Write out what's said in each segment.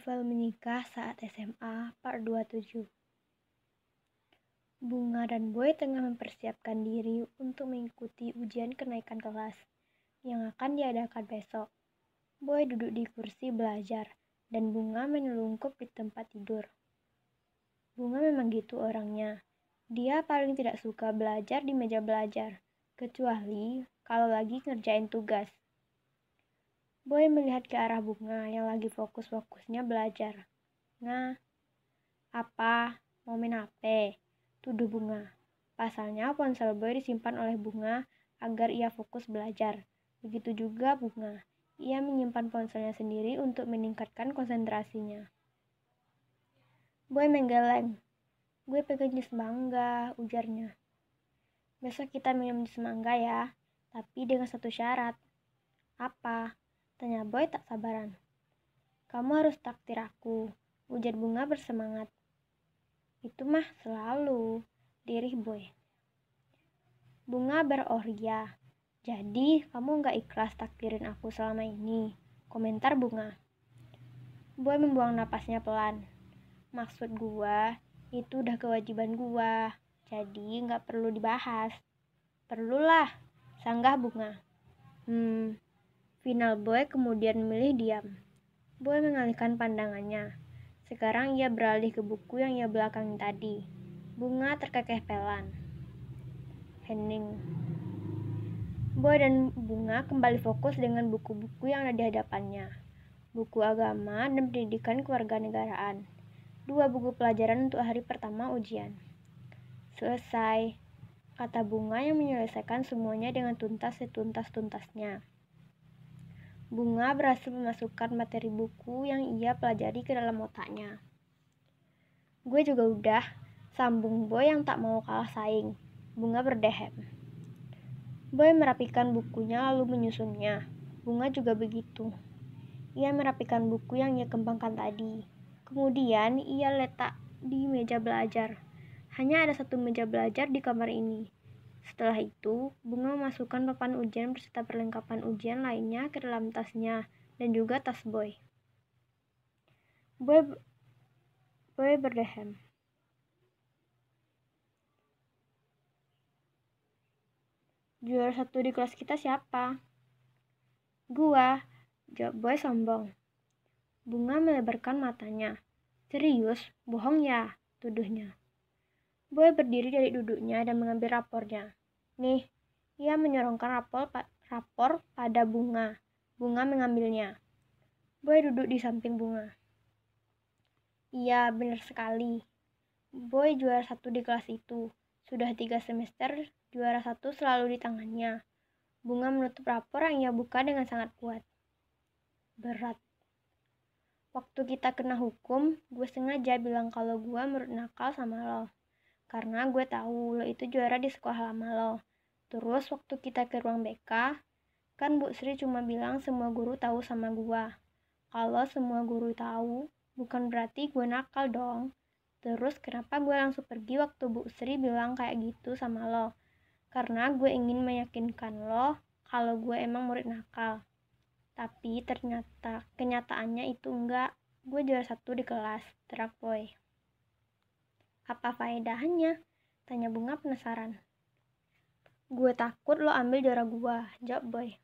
Novel menikah saat SMA Part 27. Bunga dan Boy tengah mempersiapkan diri untuk mengikuti ujian kenaikan kelas yang akan diadakan besok. Boy duduk di kursi belajar dan Bunga menyelungkup di tempat tidur. Bunga memang gitu orangnya. Dia paling tidak suka belajar di meja belajar, kecuali kalau lagi ngerjain tugas. Boy melihat ke arah Bunga yang lagi fokus-fokusnya belajar. Nah, apa? Mau main HP? Tuduh Bunga. Pasalnya ponsel Boy disimpan oleh Bunga agar ia fokus belajar. Begitu juga Bunga. Ia menyimpan ponselnya sendiri untuk meningkatkan konsentrasinya. Boy menggeleng. Gue pengen jus mangga, ujarnya. Besok kita minum jus mangga ya, tapi dengan satu syarat. Apa? Tanya Boy tak sabaran. Kamu harus traktir aku, ujar Bunga bersemangat. Itu mah selalu, lirih Boy. Bunga beroria. Jadi kamu gak ikhlas takdirin aku selama ini, komentar Bunga. Boy membuang napasnya pelan. Maksud gua, itu udah kewajiban gua, jadi gak perlu dibahas. Perlulah, sanggah Bunga. Final Boy kemudian memilih diam. Boy mengalihkan pandangannya. Sekarang ia beralih ke buku yang ia belakangi tadi. Bunga terkekeh pelan. Hening. Boy dan Bunga kembali fokus dengan buku-buku yang ada di hadapannya. Buku agama dan pendidikan kewarganegaraan. 2 buku pelajaran untuk hari pertama ujian. Selesai, kata Bunga yang menyelesaikan semuanya dengan tuntas setuntas-tuntasnya. Bunga berhasil memasukkan materi buku yang ia pelajari ke dalam otaknya. Gue juga udah, sambung Boy yang tak mau kalah saing. Bunga berdehem. Boy merapikan bukunya lalu menyusunnya. Bunga juga begitu. Ia merapikan buku yang ia kembangkan tadi. Kemudian ia letak di meja belajar. Hanya ada satu meja belajar di kamar ini. Setelah itu, Bunga memasukkan papan ujian beserta perlengkapan ujian lainnya ke dalam tasnya dan juga tas Boy. Boy berdehem. Juara 1 di kelas kita siapa? Gua, jawab Boy sombong. Bunga melebarkan matanya. Serius, bohong ya, tuduhnya. Boy berdiri dari duduknya dan mengambil rapornya. Nih, ia menyorongkan rapor pada Bunga. Bunga mengambilnya. Boy duduk di samping Bunga. Iya, benar sekali. Boy juara 1 di kelas itu. Sudah 3 semester, juara 1 selalu di tangannya. Bunga menutup rapor yang ia buka dengan sangat kuat. Berat. Waktu kita kena hukum, gue sengaja bilang kalau gue murid nakal sama lo. Karena gue tahu lo itu juara di sekolah lama lo. Terus waktu kita ke ruang BK, kan Bu Sri cuma bilang semua guru tahu sama gue. Kalau semua guru tahu, bukan berarti gue nakal dong. Terus kenapa gue langsung pergi waktu Bu Sri bilang kayak gitu sama lo? Karena gue ingin meyakinkan lo kalau gue emang murid nakal. Tapi ternyata kenyataannya itu enggak. Gue juara 1 di kelas, terak Boy. Apa faedahnya? Tanya Bunga penasaran. Gue takut lo ambil juara gue, jawab Boy.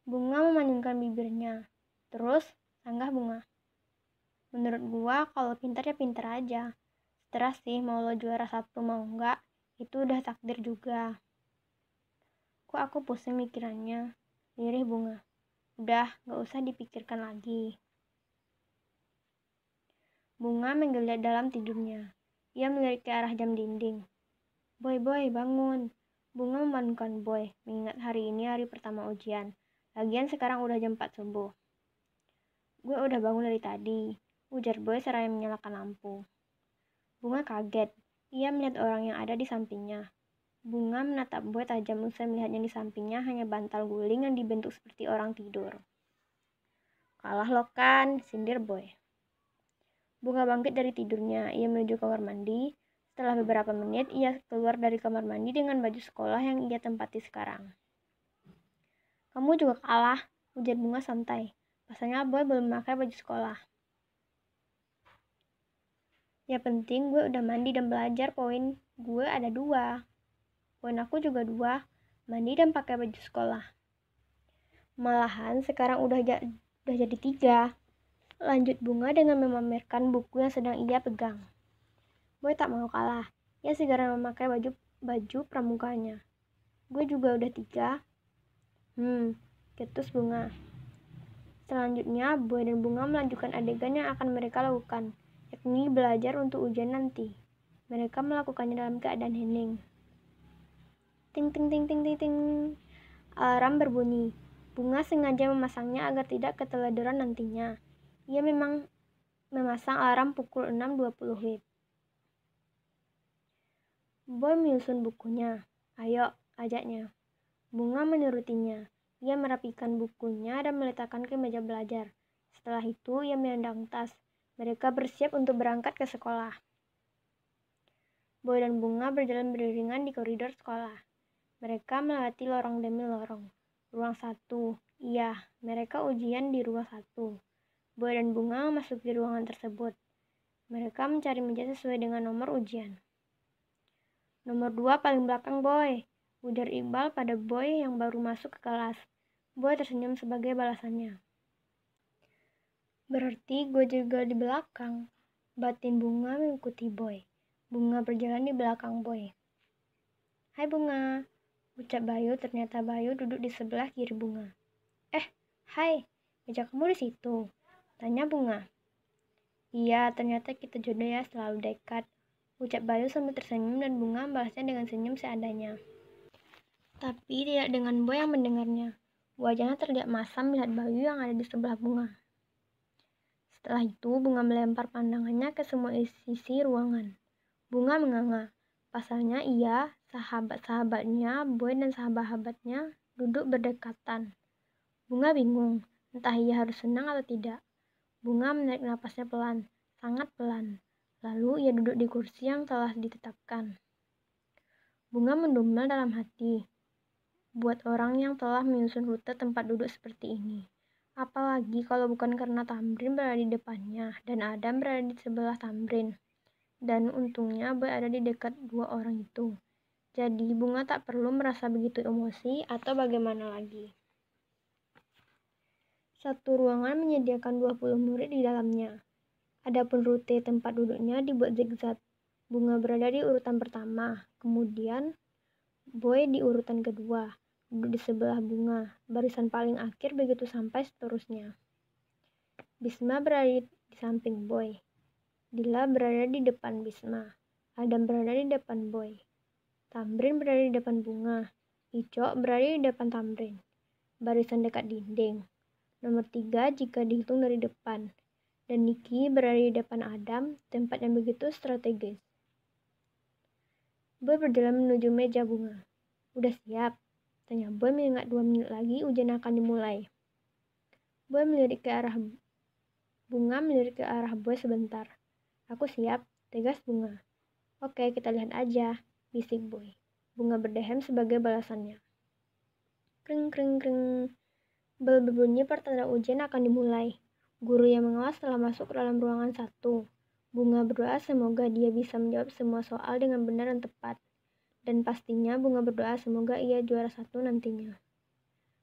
Bunga memanyunkan bibirnya. Terus, sanggah Bunga. Menurut gue, kalau pintar ya pintar aja. Terserah sih mau lo juara 1 mau enggak, itu udah takdir juga. Kok aku pusing mikirannya, lirih Bunga. Udah, gak usah dipikirkan lagi. Bunga menggeliat dalam tidurnya. Ia melirik ke arah jam dinding. Boy, bangun. Bunga membangunkan Boy, mengingat hari ini hari pertama ujian. Lagian sekarang udah jam 4 subuh. Gue udah bangun dari tadi, ujar Boy seraya menyalakan lampu. Bunga kaget. Ia melihat orang yang ada di sampingnya. Bunga menatap Boy tajam usai melihatnya di sampingnya hanya bantal guling yang dibentuk seperti orang tidur. Kalah lo kan, sindir Boy. Bunga bangkit dari tidurnya. Ia menuju kamar mandi. Setelah beberapa menit, ia keluar dari kamar mandi dengan baju sekolah yang ia tempati sekarang. Kamu juga kalah, ujar Bunga santai. Pasalnya Boy belum memakai baju sekolah. Ya penting gue udah mandi dan belajar. Poin gue ada 2. Poin aku juga 2. Mandi dan pakai baju sekolah. Malahan sekarang udah jadi 3. Lanjut Bunga dengan memamerkan buku yang sedang ia pegang. Boy tak mau kalah. Ia segera memakai baju pramuganya. Gue juga udah 3. Ketus Bunga. Selanjutnya, Boy dan Bunga melanjutkan adegan yang akan mereka lakukan, yakni belajar untuk ujian nanti. Mereka melakukannya dalam keadaan hening. Ting ting ting ting ting ting. Alarm berbunyi. Bunga sengaja memasangnya agar tidak keteledoran nantinya. Ia memang memasang alarm pukul 6.20 WIB. Boy menyusun bukunya. Ayo, ajaknya. Bunga menurutinya. Ia merapikan bukunya dan meletakkan ke meja belajar. Setelah itu, ia memandang tas. Mereka bersiap untuk berangkat ke sekolah. Boy dan Bunga berjalan beriringan di koridor sekolah. Mereka melewati lorong demi lorong. Ruang 1. Iya, mereka ujian di ruang 1. Boy dan Bunga memasuki ruangan tersebut. Mereka mencari meja sesuai dengan nomor ujian. Nomor 2 paling belakang, Boy, ujar Iqbal pada Boy yang baru masuk ke kelas. Boy tersenyum sebagai balasannya. Berarti gue juga di belakang. Batin Bunga mengikuti Boy. Bunga berjalan di belakang Boy. Hai Bunga, ucap Bayu. Ternyata Bayu duduk di sebelah kiri Bunga. Hai, meja kamu di situ? Tanya Bunga. Iya, ternyata kita jodoh ya, selalu dekat. Ucap Bayu sambil tersenyum dan Bunga membalasnya dengan senyum seadanya. Tapi tidak dengan Boy yang mendengarnya. Wajahnya terlihat masam melihat Bayu yang ada di sebelah Bunga. Setelah itu, Bunga melempar pandangannya ke semua sisi ruangan. Bunga menganga. Pasalnya ia, sahabat-sahabatnya, Boy dan sahabat-sahabatnya duduk berdekatan. Bunga bingung, entah ia harus senang atau tidak. Bunga menarik napasnya pelan, sangat pelan. Lalu ia duduk di kursi yang telah ditetapkan. Bunga mendumel dalam hati. Buat orang yang telah menyusun rute tempat duduk seperti ini. Apalagi kalau bukan karena Tamrin berada di depannya dan Adam berada di sebelah Tamrin. Dan untungnya Boy ada di dekat 2 orang itu. Jadi Bunga tak perlu merasa begitu emosi atau bagaimana lagi. Satu ruangan menyediakan 20 murid di dalamnya. Adapun rute tempat duduknya dibuat zigzag. Bunga berada di urutan pertama, kemudian Boy di urutan kedua. Duduk di sebelah Bunga, barisan paling akhir begitu sampai seterusnya. Bisma berada di samping Boy. Dila berada di depan Bisma. Adam berada di depan Boy. Tamrin berada di depan Bunga. Icok berada di depan Tamrin. Barisan dekat dinding. Nomor 3 jika dihitung dari depan. Dan Niki berada di depan Adam, tempat yang begitu strategis. Boy berjalan menuju meja Bunga. Udah siap? Tanya Boy mengingat 2 menit lagi ujian akan dimulai. Bunga melirik ke arah Boy sebentar. Aku siap, tegas Bunga. Oke, kita lihat aja, bisik Boy. Bunga berdehem sebagai balasannya. Kring kring kring. Bel berbunyi pertanda ujian akan dimulai. Guru yang mengawas telah masuk ke dalam ruangan 1. Bunga berdoa semoga dia bisa menjawab semua soal dengan benar dan tepat. Dan pastinya Bunga berdoa semoga ia juara 1 nantinya.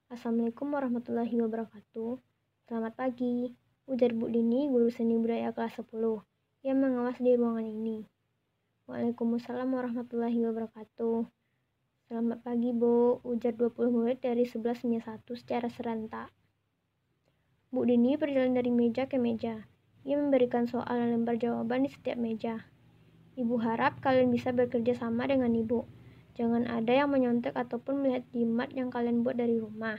Assalamualaikum warahmatullahi wabarakatuh. Selamat pagi, ujar Bu Dini, guru seni budaya kelas 10, yang mengawas di ruangan ini. Waalaikumsalam warahmatullahi wabarakatuh. Selamat pagi, Bu, ujar 20 murid dari 11-1 secara serentak. Bu Dini berjalan dari meja ke meja. Ia memberikan soal dan lembar jawaban di setiap meja. Ibu harap kalian bisa bekerja sama dengan Ibu. Jangan ada yang menyontek ataupun melihat jimat yang kalian buat dari rumah,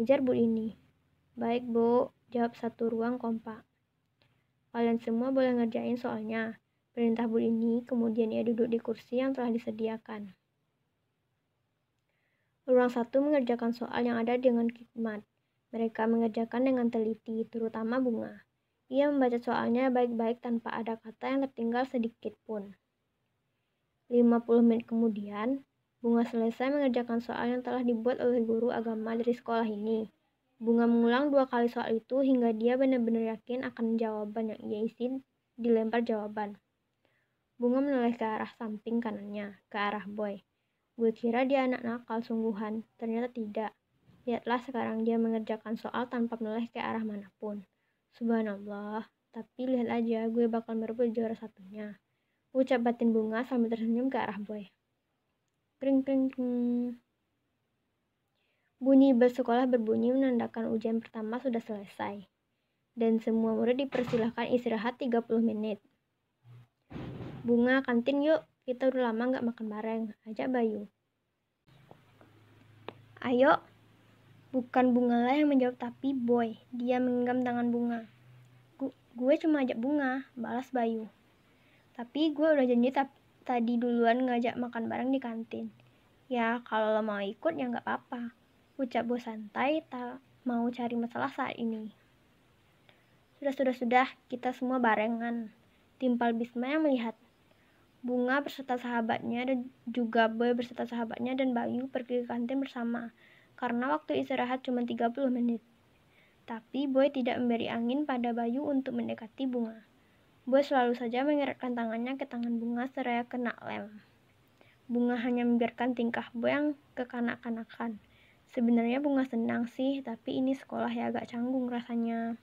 ujar Bu Dini. Baik, Bu, jawab satu ruang kompak. Kalian semua boleh ngerjain soalnya, perintah Bu Dini, kemudian ia duduk di kursi yang telah disediakan. Ruang 1 mengerjakan soal yang ada dengan hikmat. Mereka mengerjakan dengan teliti, terutama Bunga. Ia membaca soalnya baik-baik tanpa ada kata yang tertinggal sedikit pun. 50 menit kemudian, Bunga selesai mengerjakan soal yang telah dibuat oleh guru agama dari sekolah ini. Bunga mengulang 2 kali soal itu hingga dia benar-benar yakin akan jawaban yang ia isi dilempar jawaban. Bunga menoleh ke arah samping kanannya, ke arah Boy. Gue kira dia anak nakal sungguhan, ternyata tidak. Lihatlah sekarang dia mengerjakan soal tanpa menoleh ke arah manapun. Subhanallah, tapi lihat aja gue bakal merebut juara satunya. Ucap batin Bunga sambil tersenyum ke arah Boy. Kring kring kring. Bunyi bel sekolah berbunyi menandakan ujian pertama sudah selesai. Dan semua murid dipersilahkan istirahat 30 menit. Bunga, kantin yuk, kita udah lama gak makan bareng, ajak Bayu. Ayo. Bukan Bunga lah yang menjawab tapi Boy. Dia menggenggam tangan Bunga. Gue cuma ajak Bunga, balas Bayu. Tapi gue udah janji tadi duluan ngajak makan bareng di kantin. Ya kalau lo mau ikut ya gak apa-apa. Ucap Boy santai, tak mau cari masalah saat ini. Sudah, kita semua barengan. Timpal Bisma yang melihat. Bunga berserta sahabatnya dan juga Boy berserta sahabatnya dan Bayu pergi ke kantin bersama. Karena waktu istirahat cuma 30 menit. Tapi Boy tidak memberi angin pada Bayu untuk mendekati Bunga. Boy selalu saja mengeratkan tangannya ke tangan Bunga seraya kena lem. Bunga hanya membiarkan tingkah Boy yang kekanak-kanakan. Sebenarnya Bunga senang sih, tapi ini sekolah ya agak canggung rasanya.